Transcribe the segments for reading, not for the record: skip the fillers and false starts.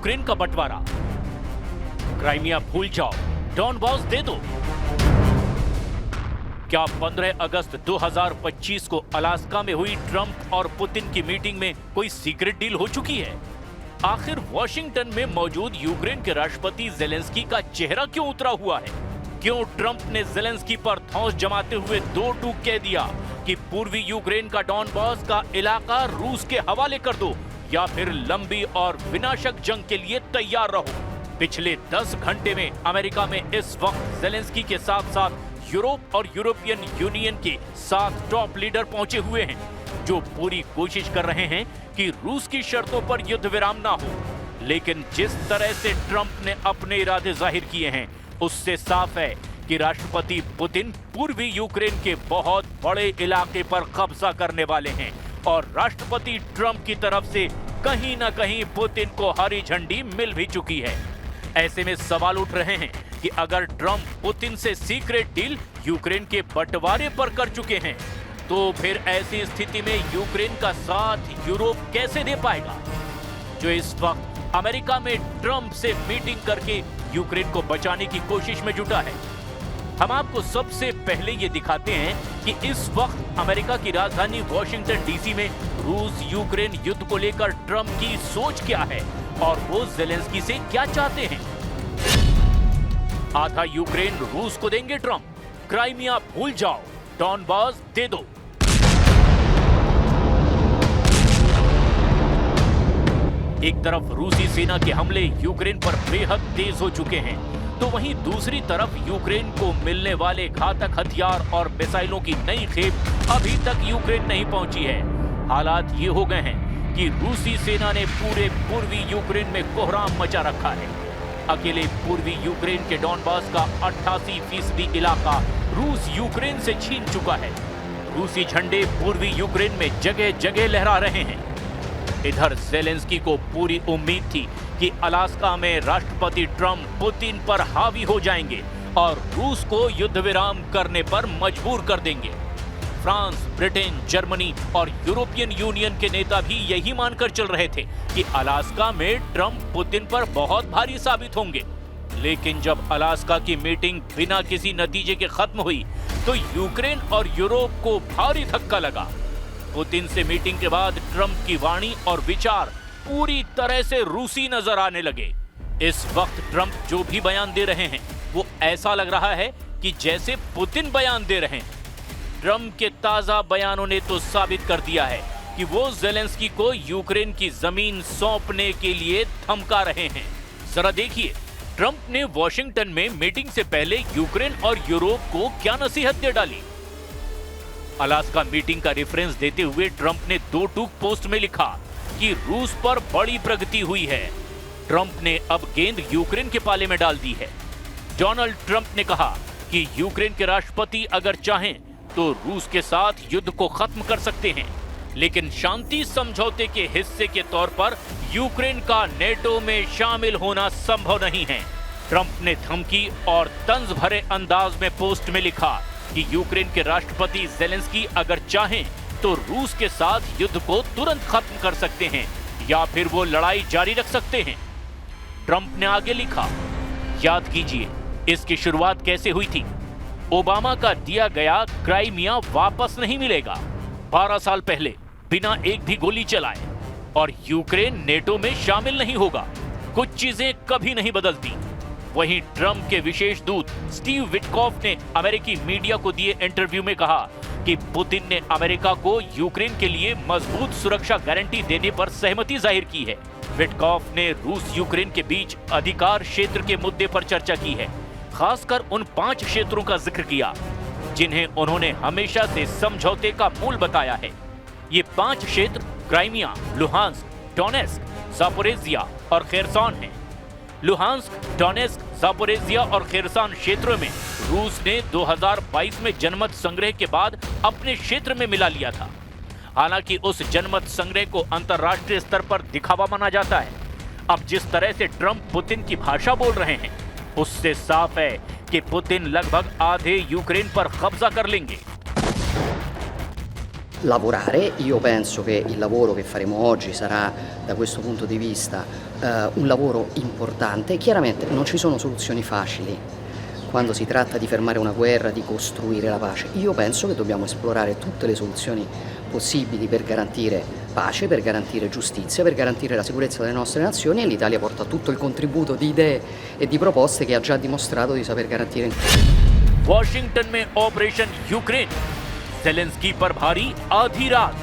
Ukraine का बंटवारा, Crimea भूल जाओ, डॉनबास दे दो। क्या 15 अगस्त 2025 को अलास्का में हुई ट्रंप और पुतिन की मीटिंग में कोई सीक्रेट डील हो चुकी है? आखिर वॉशिंगटन में मौजूद यूक्रेन के राष्ट्रपति जेलेंस्की का चेहरा क्यों उतरा हुआ है? क्यों ट्रंप ने जेलेंस्की पर धौंस जमाते हुए दो टूक कह दिया कि पूर्वी यूक्रेन का डॉनबास का इलाका रूस के हवाले कर दो या फिर लंबी और विनाशक जंग के लिए तैयार रहो? पिछले 10 घंटे में अमेरिका में इस वक्त जेलेंस्की के साथ साथ यूरोप और यूरोपियन यूनियन के 7 टॉप लीडर पहुंचे हुए हैं, जो पूरी कोशिश कर रहे हैं कि रूस की शर्तों पर युद्ध विराम ना हो। लेकिन जिस तरह से ट्रंप ने अपने इरादे जाहिर किए हैं, उससे साफ है कि राष्ट्रपति पुतिन पूर्वी यूक्रेन के बहुत बड़े इलाके पर कब्जा करने वाले हैं और राष्ट्रपति ट्रंप की तरफ से कहीं ना कहीं पुतिन को हरी झंडी मिल भी चुकी है। ऐसे में सवाल उठ रहे हैं कि अगर ट्रंप पुतिन से सीक्रेट डील यूक्रेन के बंटवारे पर कर चुके हैं, तो फिर ऐसी स्थिति में यूक्रेन का साथ यूरोप कैसे दे पाएगा, जो इस वक्त अमेरिका में ट्रंप से मीटिंग करके यूक्रेन को बचाने की कोशिश में जुटा है। हम आपको सबसे पहले ये दिखाते हैं कि इस वक्त अमेरिका की राजधानी वॉशिंगटन डीसी में रूस यूक्रेन युद्ध को लेकर ट्रंप की सोच क्या है और वो जेलेंस्की से क्या चाहते हैं। आधा यूक्रेन रूस को देंगे ट्रंप, क्राइमिया भूल जाओ, डॉनबास दे दो। एक तरफ रूसी सेना के हमले यूक्रेन पर बेहद तेज हो चुके हैं, तो वहीं दूसरी तरफ यूक्रेन को मिलने वाले घातक हथियार और मिसाइलों की नई खेप अभी तक यूक्रेन नहीं पहुंची है। हालात ये हो गए हैं कि रूसी सेना ने पूरे पूर्वी यूक्रेन में कोहराम मचा रखा है। अकेले पूर्वी यूक्रेन के डॉनबास का 88% इलाका रूस यूक्रेन से छीन चुका है। रूसी झंडे पूर्वी यूक्रेन में जगह जगह लहरा रहे हैं। इधर जेलेंस्की को पूरी उम्मीद थी कि अलास्का में राष्ट्रपति ट्रंप पुतिन पर हावी हो जाएंगे और रूस को युद्ध विराम करने पर मजबूर कर देंगे। फ्रांस, ब्रिटेन, जर्मनी और यूरोपियन यूनियन के नेता भी यही मानकर चल रहे थे कि अलास्का में ट्रंप पुतिन पर बहुत भारी साबित होंगे। लेकिन जब अलास्का की मीटिंग बिना किसी नतीजे के खत्म हुई, तो यूक्रेन और यूरोप को भारी धक्का लगा। पुतिन से मीटिंग के बाद ट्रंप की वाणी और विचार पूरी तरह से रूसी नजर आने लगे। इस वक्त ट्रंप जो भी बयान दे रहे हैं, वो ऐसा लग रहा है कि जैसे पुतिन बयान दे रहे हैं। ट्रंप के ताजा बयानों ने तो साबित कर दिया है कि वो जेलेंस्की को यूक्रेन की जमीन सौंपने के लिए धमका रहे हैं। जरा देखिए, ट्रंप ने वॉशिंगटन में मीटिंग से पहले यूक्रेन और यूरोप को क्या नसीहत दे डाली। अलास्का मीटिंग का रेफरेंस देते हुए ट्रंप ने 2 टूक पोस्ट में लिखा कि रूस पर बड़ी प्रगति हुई है। ट्रंप ने अब गेंद यूक्रेन के पाले में डाल दी है। डोनाल्ड ट्रंप ने कहा कि यूक्रेन के राष्ट्रपति अगर चाहें तो रूस के साथ युद्ध को खत्म कर सकते हैं, लेकिन शांति समझौते के हिस्से के तौर पर यूक्रेन का नेटो में शामिल होना संभव नहीं है। ट्रंप ने धमकी और तंज भरे अंदाज में पोस्ट में लिखा कि यूक्रेन के राष्ट्रपति जेलेंस्की अगर चाहें तो रूस के साथ युद्ध को तुरंत खत्म कर सकते हैं या फिर वो लड़ाई जारी रख सकते हैं। ट्रंप ने आगे लिखा, याद कीजिए इसकी शुरुआत कैसे हुई थी। ओबामा का दिया गया क्राइमिया वापस नहीं मिलेगा। 12 साल पहले बिना एक भी गोली चलाए, और यूक्रेन नेटो में शामिल नहीं होगा। कुछ चीजें कभी नहीं बदलती। वहीं ट्रंप के विशेष दूत स्टीव विटकॉफ ने अमेरिकी मीडिया को दिए इंटरव्यू में कहा कि पुतिन ने अमेरिका को यूक्रेन के लिए मजबूत सुरक्षा गारंटी देने पर सहमति जाहिर की है। विटकॉफ ने रूस यूक्रेन के बीच अधिकार क्षेत्र के मुद्दे पर चर्चा की है, खासकर उन 5 क्षेत्रों का जिक्र किया जिन्हें उन्होंने हमेशा से समझौते का मूल बताया है। ये 5 क्षेत्र क्राइमिया, लुहांस्क, डोनेस्क, जापोरेजिया और खेरसॉन हैं। लुहांस्क, डोनेस्क, जापोरेजिया और खेरसन क्षेत्रों में रूस ने 2022 में जनमत संग्रह के बाद अपने क्षेत्र में मिला लिया था। हालांकि उस जनमत संग्रह को अंतर्राष्ट्रीय स्तर पर दिखावा माना जाता है। अब जिस तरह से ट्रंप पुतिन की भाषा बोल रहे हैं, उससे साफ है कि पुतिन लगभग आधे यूक्रेन पर कब्जा कर लेंगे। lavorare. Io penso che il lavoro che faremo oggi sarà da questo punto di vista un lavoro importante. Chiaramente non ci sono soluzioni facili quando si tratta di fermare una guerra, di costruire la pace. Io penso che dobbiamo esplorare tutte le soluzioni possibili per garantire pace, per garantire giustizia, per garantire la sicurezza delle nostre nazioni, e l'Italia porta tutto il contributo di idee e di proposte che ha già dimostrato di saper garantire. Washington में operation Ukraine, Zelensky पर भारी आधी रात।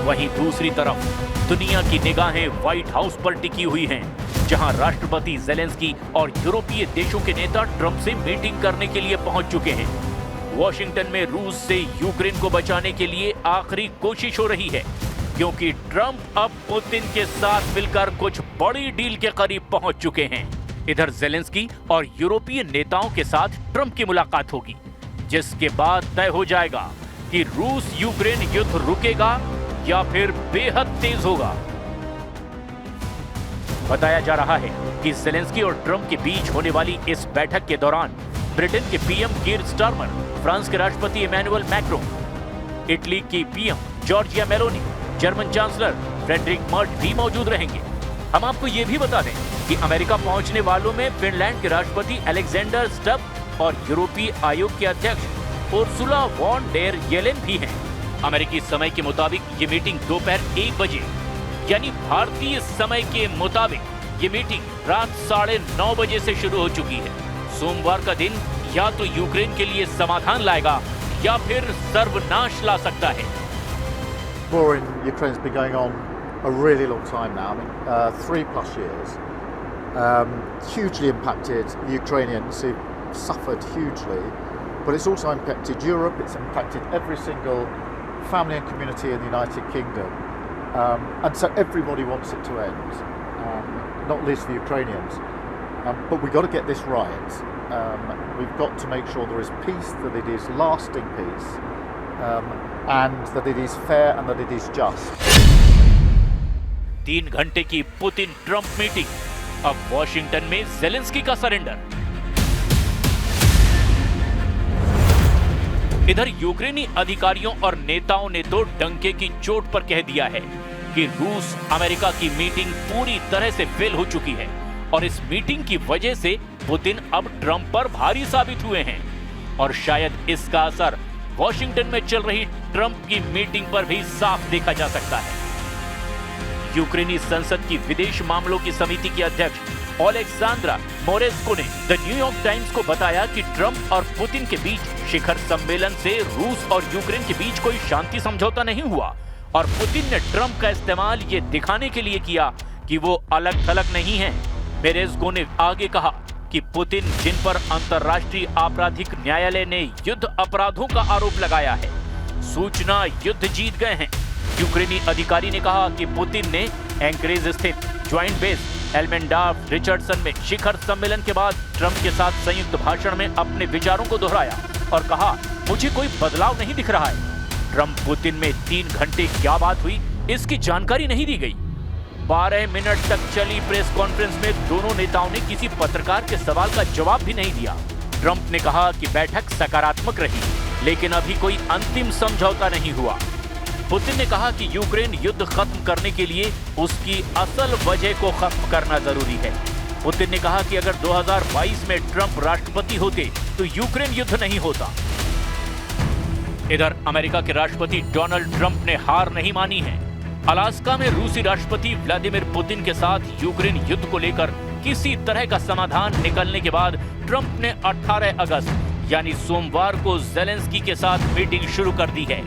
वहीं दूसरी तरफ दुनिया की निगाहें व्हाइट हाउस पर टिकी हुई हैं, जहां राष्ट्रपति ज़ेलेंस्की और यूरोपीय देशों के नेता ट्रंप से मीटिंग करने के लिए पहुंच चुके हैं। वॉशिंगटन में रूस से यूक्रेन को बचाने के लिए आखिरी कोशिश हो रही है, क्योंकि ट्रंप अब पुतिन के साथ मिलकर कुछ बड़ी डील के करीब पहुंच चुके हैं। इधर ज़ेलेंस्की और यूरोपीय नेताओं के साथ ट्रंप की मुलाकात होगी, जिसके बाद तय हो जाएगा कि रूस यूक्रेन युद्ध रुकेगा या फिर बेहद तेज होगा। बताया जा रहा है कि ज़ेलेंस्की और ट्रंप के बीच होने वाली इस बैठक के दौरान ब्रिटेन के पीएम कीर स्टारमर, फ्रांस के राष्ट्रपति इमैनुअल मैक्रोन, इटली की PM Giorgia Meloni, German chancellor Friedrich Merz भी मौजूद रहेंगे। हम आपको ये भी बता दें कि अमेरिका पहुंचने वालों में फिनलैंड के राष्ट्रपति अलेक्जेंडर स्टब और यूरोपीय आयोग के अध्यक्ष उर्सुला वॉन डेर येलेन भी हैं। अमेरिकी समय के मुताबिक ये मीटिंग दोपहर 1 बजे यानी भारतीय समय के मुताबिक ये मीटिंग रात 9:30 बजे से शुरू हो चुकी है। सोमवार का दिन या तो यूक्रेन के लिए समाधान लाएगा या फिर सर्वनाश ला सकता है। War in Ukraine has been going on a really long time now. I mean, 3+ years. Hugely impacted the Ukrainians who suffered hugely, but it's also impacted Europe. It's impacted every single family and community in the United Kingdom, and so everybody wants it to end, not least the Ukrainians. But we've got to get this right. We've got to make sure there is peace, that it is lasting peace, and that it is fair and that it is just. 3 घंटे की Putin Trump meeting, अब Washington में Zelensky का surrender. इधर यूक्रेनी अधिकारियों और नेताओं ने तो डंके की चोट पर कह दिया है कि रूस अमेरिका की मीटिंग पूरी तरह से फेल हो चुकी है, और इस मीटिंग की वजह से पुतिन अब ट्रंप पर भारी साबित हुए हैं, और शायद इसका असर वॉशिंगटन में चल रही ट्रंप की मीटिंग पर भी साफ देखा जा सकता है। यूक्रेनी संसद की विदेश मामलों की समिति की अध्यक्ष ओलेक्सांद्रा मोरेस्को ने द न्यूयॉर्क टाइम्स को बताया कि ट्रंप और पुतिन के बीच शिखर सम्मेलन से रूस और यूक्रेन के बीच कोई शांति समझौता नहीं हुआ, और पुतिन ने ट्रंप का इस्तेमाल ये दिखाने के लिए किया कि वो अलग थलग नहीं है। मोरेस्को ने आगे कहा कि पुतिन, जिन पर अंतर्राष्ट्रीय आपराधिक न्यायालय ने युद्ध अपराधों का आरोप लगाया है, सूचना युद्ध जीत गए हैं। यूक्रेनी अधिकारी ने कहा कि पुतिन ने एंकरेज स्थित ज्वाइंट बेस एल्मेंडार्फ रिचर्डसन में शिखर सम्मेलन के बाद ट्रंप के साथ संयुक्त भाषण में अपने विचारों को दोहराया और कहा, मुझे कोई बदलाव नहीं दिख रहा है। ट्रंप पुतिन में 3 घंटे क्या बात हुई, इसकी जानकारी नहीं दी गई। 12 मिनट तक चली प्रेस कॉन्फ्रेंस में दोनों नेताओं ने किसी पत्रकार के सवाल का जवाब भी नहीं दिया। ट्रंप ने कहा कि बैठक सकारात्मक रही, लेकिन अभी कोई अंतिम समझौता नहीं हुआ। पुतिन ने कहा कि यूक्रेन युद्ध खत्म करने के लिए उसकी असल वजह को खत्म करना जरूरी है। पुतिन ने कहा कि अगर 2022 में ट्रंप राष्ट्रपति होते तो यूक्रेन युद्ध नहीं होता। इधर अमेरिका के राष्ट्रपति डोनाल्ड ट्रंप ने हार नहीं मानी है। अलास्का में रूसी राष्ट्रपति व्लादिमीर पुतिन के साथ यूक्रेन युद्ध को लेकर किसी तरह का समाधान निकलने के बाद ट्रंप ने 18 अगस्त यानी सोमवार को ज़ेलेंस्की के साथ मीटिंग शुरू कर दी है।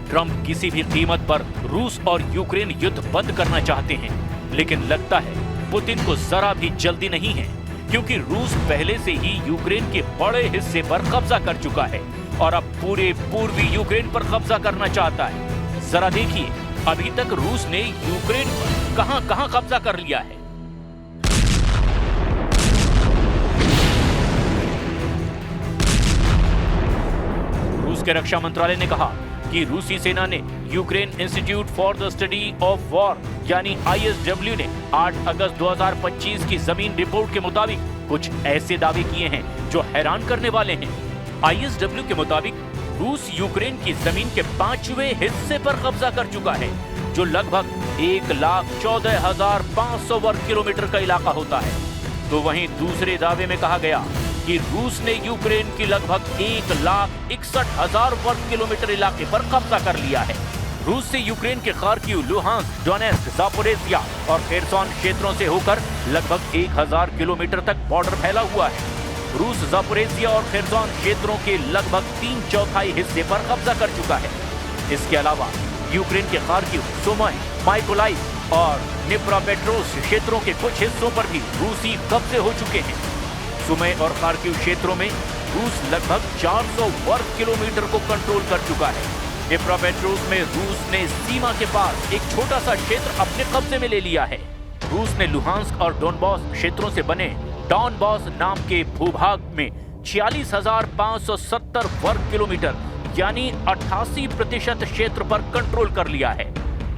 ट्रंप किसी भी कीमत पर रूस और यूक्रेन युद्ध बंद करना चाहते हैं, लेकिन लगता है पुतिन को जरा भी जल्दी नहीं है, क्योंकि रूस पहले से ही यूक्रेन के बड़े हिस्से पर कब्जा कर चुका है और अब पूरे पूर्वी यूक्रेन पर कब्जा करना चाहता है। जरा देखिए अभी तक रूस ने यूक्रेन पर कहां-कहां कब्जा कर लिया है। रूस के रक्षा मंत्रालय ने कहा कि रूसी सेना ने Ukraine institute for the study of war यानी ISW ने 8 अगस्त 2025 की जमीन रिपोर्ट के मुताबिक कुछ ऐसे दावे किए हैं जो हैरान करने वाले हैं। ISW के मुताबिक रूस यूक्रेन की जमीन के 5वें हिस्से पर कब्जा कर चुका है, जो लगभग 1,14,500 वर्ग किलोमीटर का इलाका होता है। तो वहीं दूसरे दावे में कहा गया कि रूस ने यूक्रेन की लगभग 1,61,000 वर्ग किलोमीटर इलाके पर कब्जा कर लिया है। रूस से यूक्रेन के खार्किव, लुहांस्क, डोनेट्स्क, जापोरेजिया और खेरसॉन क्षेत्रों से होकर लगभग 1,000 किलोमीटर तक बॉर्डर फैला हुआ है। रूस जापोरेजिया और खेरसॉन क्षेत्रों के लगभग 3/4 हिस्से पर कब्जा कर चुका है। इसके अलावा यूक्रेन के खार्किव, सुमी, माइकोलाइव और निप्रोपेट्रोव्स्क क्षेत्रों के कुछ हिस्सों पर भी रूसी कब्जे हो चुके हैं। सुमी और खार्किव क्षेत्रों में रूस लगभग 400 वर्ग किलोमीटर को कंट्रोल कर चुका है। निप्रोपेट्रोव्स्क में रूस ने सीमा के पास एक छोटा सा क्षेत्र अपने कब्जे में ले लिया है। रूस ने लुहांस्क और डोनबॉस क्षेत्रों से बने डॉनबॉस नाम के भूभाग में 46,570 वर्ग किलोमीटर यानी 88% क्षेत्र पर कंट्रोल कर लिया है।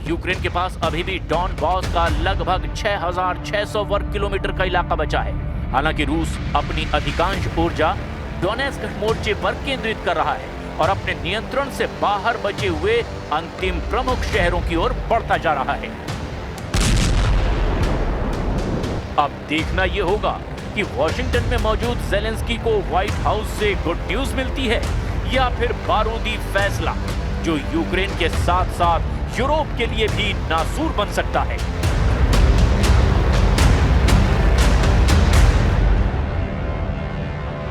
यूक्रेन के पास अभी भी डॉनबॉस का लगभग 6,600 वर्ग किलोमीटर का इलाका बचा है। हालांकि रूस अपनी अधिकांश ऊर्जा डोनेट्स्क मोर्चे पर केंद्रित कर रहा है और अपने नियंत्रण से बाहर बचे हुए अंतिम प्रमुख शहरों की ओर बढ़ता जा रहा है। अब देखना यह होगा कि वॉशिंगटन में मौजूद ज़ेलेंस्की को व्हाइट हाउस से गुड न्यूज मिलती है या फिर बारूदी फैसला जो यूक्रेन के साथ साथ यूरोप के लिए भी नासूर बन सकता है।